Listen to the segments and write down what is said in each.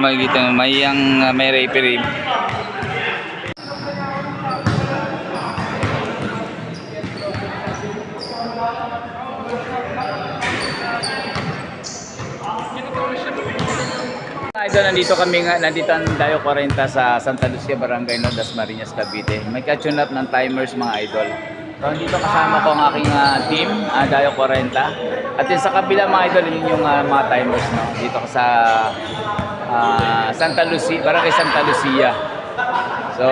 Makikita mo may referee. Idol, nandito ang Dayo 40 sa Santa Lucia, Barangay No, Dasmariñas, Cavite. May ka-tune up ng timers mga idol. So dito kasama ko ang aking team, Dayo 40. At yun sa kabila mga idol, yun yung mga timers, no? Dito sa Santa Lucia, Barangay Santa Lucia. So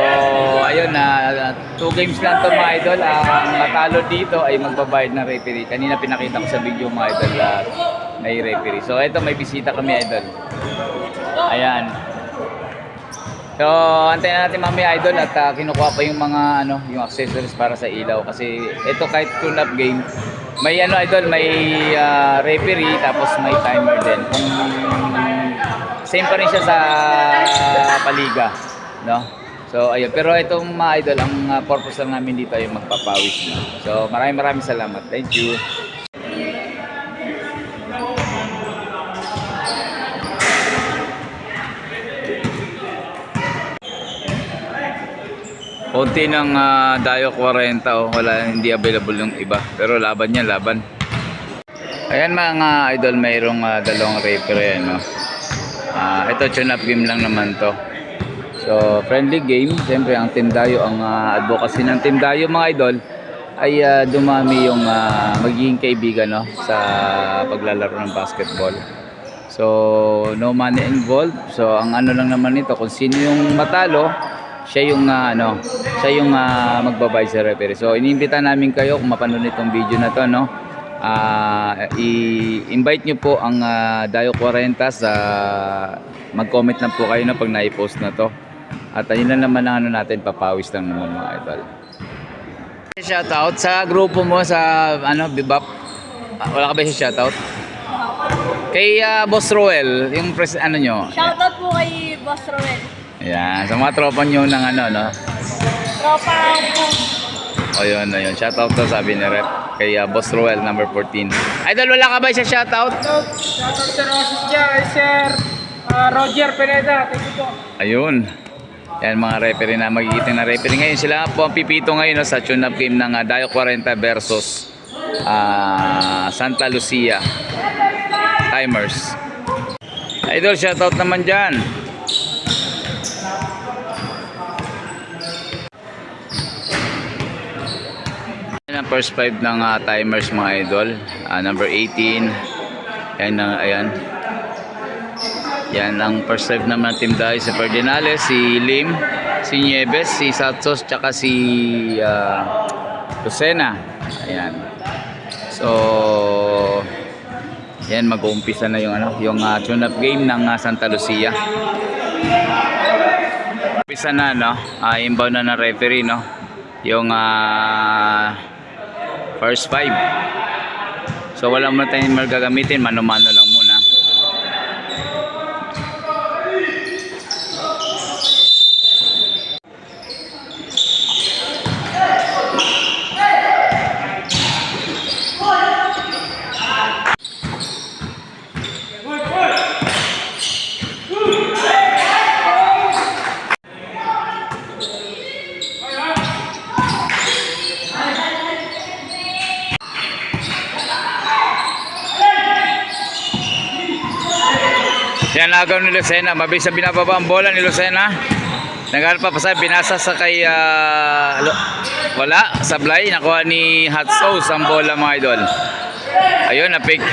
ayun, 2 games lang to mga idol. Ang matalo dito ay magbabayad ng referee. Kanina pinakita ko sa video mga idol, may referee. So ito, may bisita kami idol. Ayan. So antayin natin mamaya idol, at kinukuha pa yung mga yung accessories para sa ilaw, kasi ito kahit tune-up game, may idol, may referee tapos may timer din. Same pa rin siya sa paliga, no? So ayun, pero itong mga idol, ang purpose lang namin dito ay magpapawis, no? So maraming salamat. Thank you. Konti ng Dayo 40, hindi available yung iba, pero laban yan, laban. Ayan mga idol, mayroong dalawang referee, no? Ito tune up game lang naman to. So friendly game. Siyempre ang Team Dayo, ang advocacy ng Team Dayo mga idol ay dumami yung magiging kaibigan, no, sa paglalaro ng basketball. So no money involved. So ang lang naman nito, kung sino yung matalo, siya yung magbabayad sa referee. So iniimbita namin kayo kung mapanood itong video na to, no, i-invite nyo po ang Dayo 40 sa mag-comment na po kayo na pag na-post na to. At ayun na naman ang natin, papawis lang naman mga idol. Shoutout sa grupo mo sa Bebop. Wala ka ba siya shoutout? Kay Boss Roel, yung nyo. Shoutout po kay Boss Roel. Ayan, sa mga tropa nyo ng Tropa po. O yun. Shoutout to, sabi ni Rep. Kay Boss Roel, number 14. Idol, wala ka ba siya shoutout? Shoutout sa Roses dyan, Sir Roger Pineda. Thank you po. Ayun. Yan mga referee na magigiting na referee. Ngayon sila po ang pipito ngayon, no, sa tune-up game ng Dayo 40 versus Santa Lucia Timers. Idol, shoutout naman dyan. Yan ang first 5 ng timers mga idol. Number 18. Ayan. Yan ang first 5 naman ng Team Dayo. Si Ferdinales, si Lim, si Nieves, si Santos, tsaka si Lucena. Ayan. So yan, mag-uumpisa na yung tune-up game ng Santa Lucia. Umpisa na, no? Inbound na ng referee, no? Yung first 5. So wala mo tayong gagamitin, mano-mano lang muna. Yan agaw ni Lucena, mabisa binababa ang bola ni Lucena. Naghanap pa sa binasa sa kay wala, sablay nakuha ni Hot Sauce ang bola mga idol. Ayun, na-pick.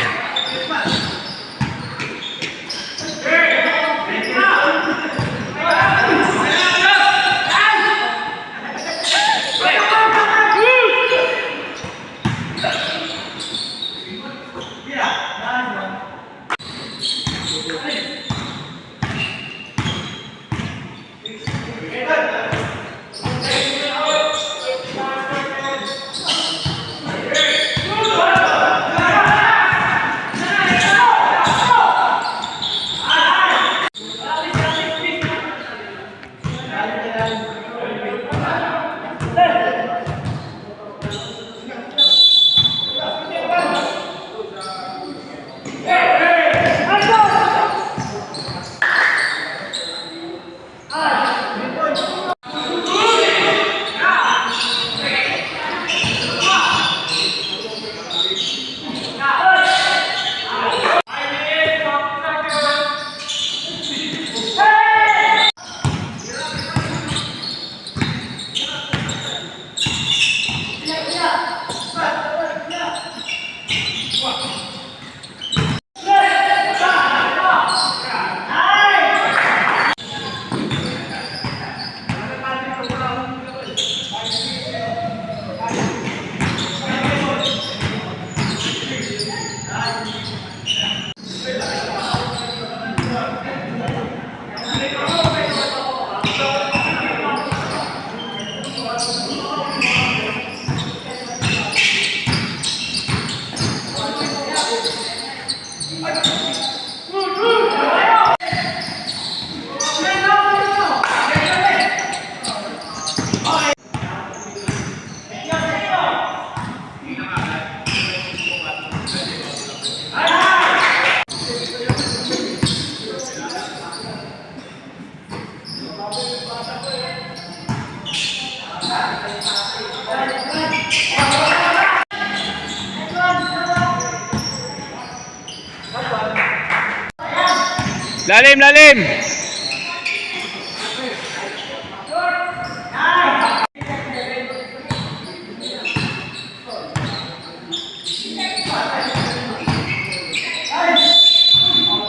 Lalim, lalim.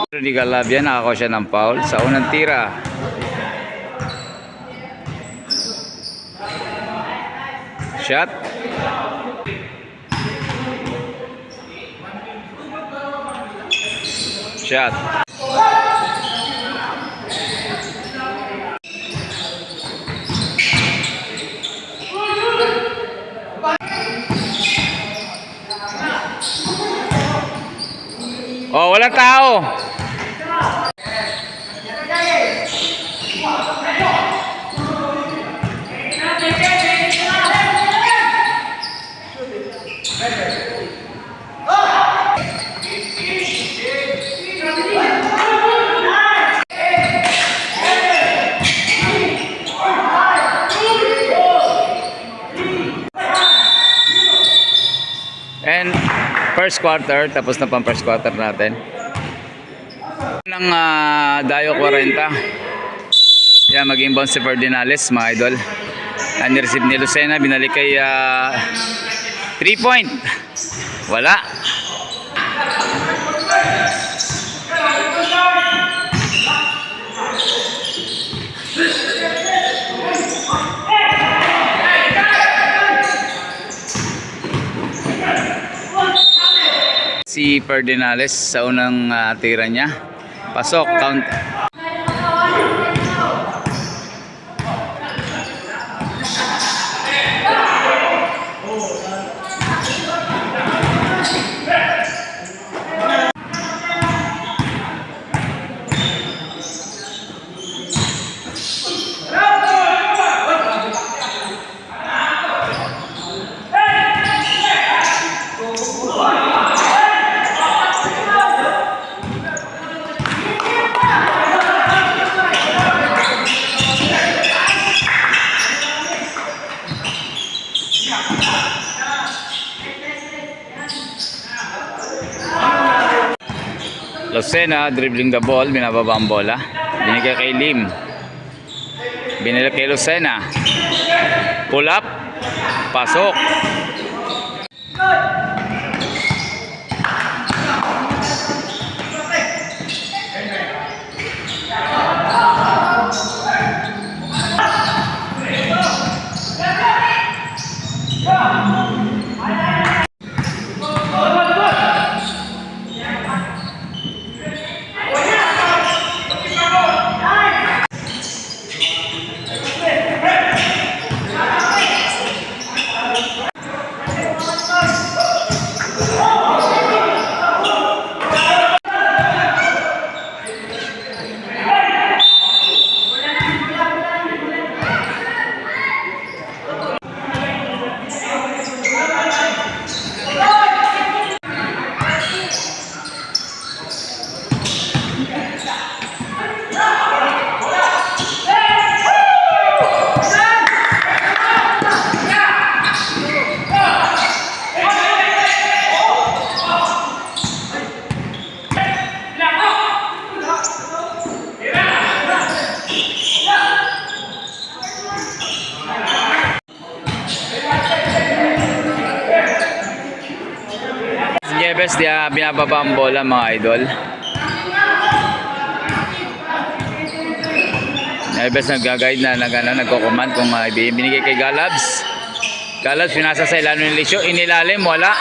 Rudy Calabia, nakakuha siya ng foul sa unang tira. Shot. Shot. Oh, walang tao. And first quarter, tapos na pang first quarter natin. Ng Dayo 40. Yan, mag-inbound si Ferdinales, mga idol. Ni-receive ni Lucena, binalik kay 3-point. Wala. Si Ferdinales sa unang tira niya. Pasok, count. Lucena dribbling the ball, binababa ang bola. Binigay kay Lim. Binili kay Lucena. Pull up. Pasok. Nieves, di binababa ang bola mga idol. Nieves nag-guide na, nagko-command kung binigay kay Galabs. Galabs, pinasa sa ilalim ng Lisyo. Inilalim, wala.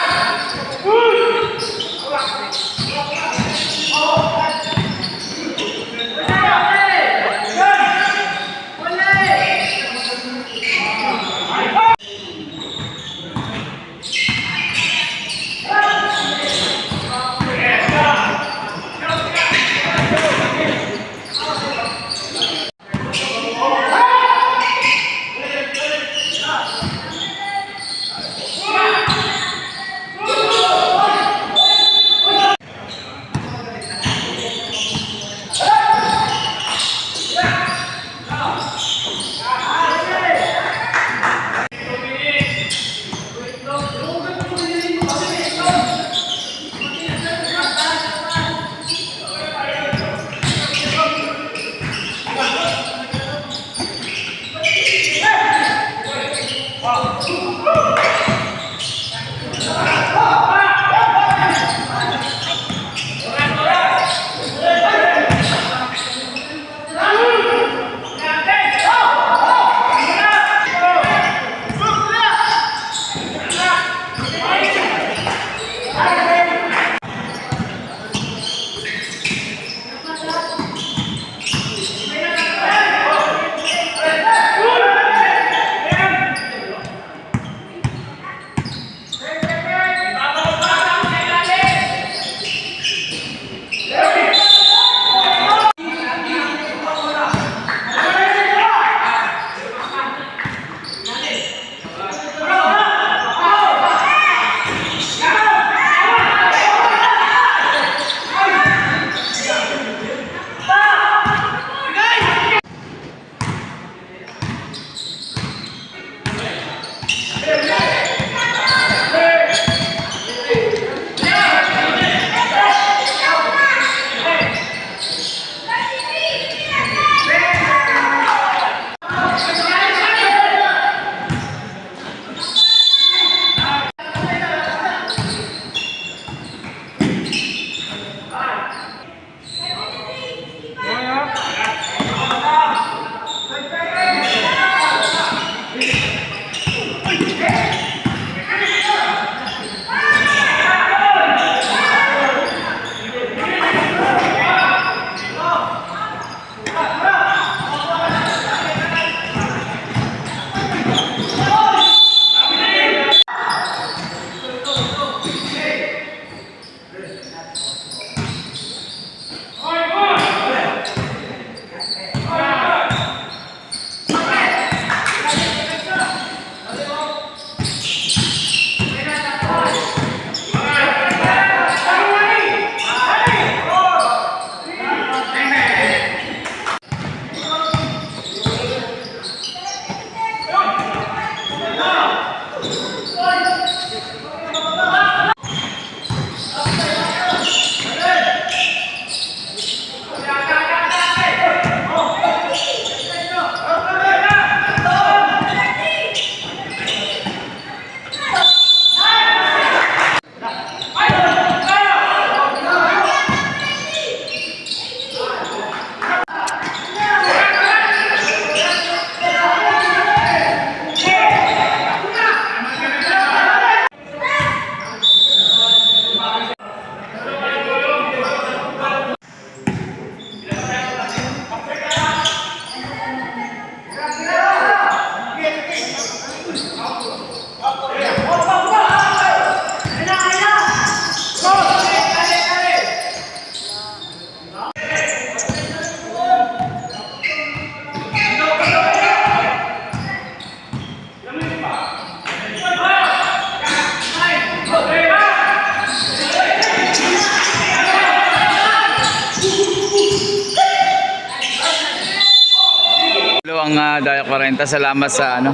ang Dayo 40. Salamat sa ano.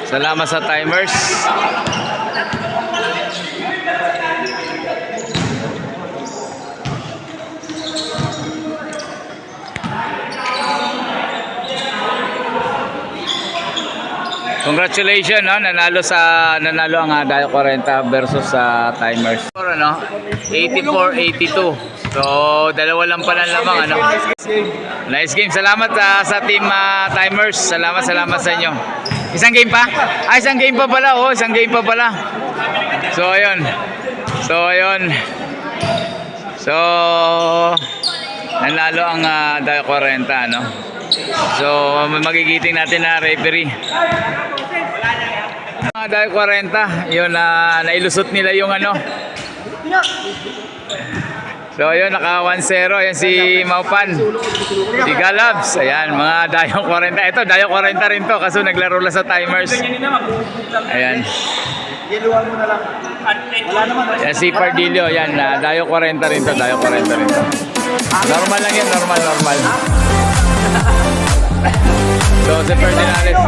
Salamat sa timers. Congratulations, no? Nanalo ang Dayo 40 versus sa timers. Ano? 84-82. So, dalawa lang pala lamang, ano? Nice game. Salamat sa team timers. Salamat sa inyo. Isang game pa? Isang game pa pala. Oh, isang game pa pala. So, ayun. So, nanalo ang Dayo 40, ano? So, magigiting natin na referee. Dayo 40, yun nailusot nila yung ano. So, yun, naka 1-0. Ayan si Maupan. Si Galabs. Ayan, mga Dayo 40. Ito, Dayo 40 rin to. Kaso naglaro lang sa timers. Ayan. Ayan si Pardillo. Ayan, Dayo 40 rin to. Dayo 40 rin to. Normal lang yan. Normal. So, si Ferdinandez.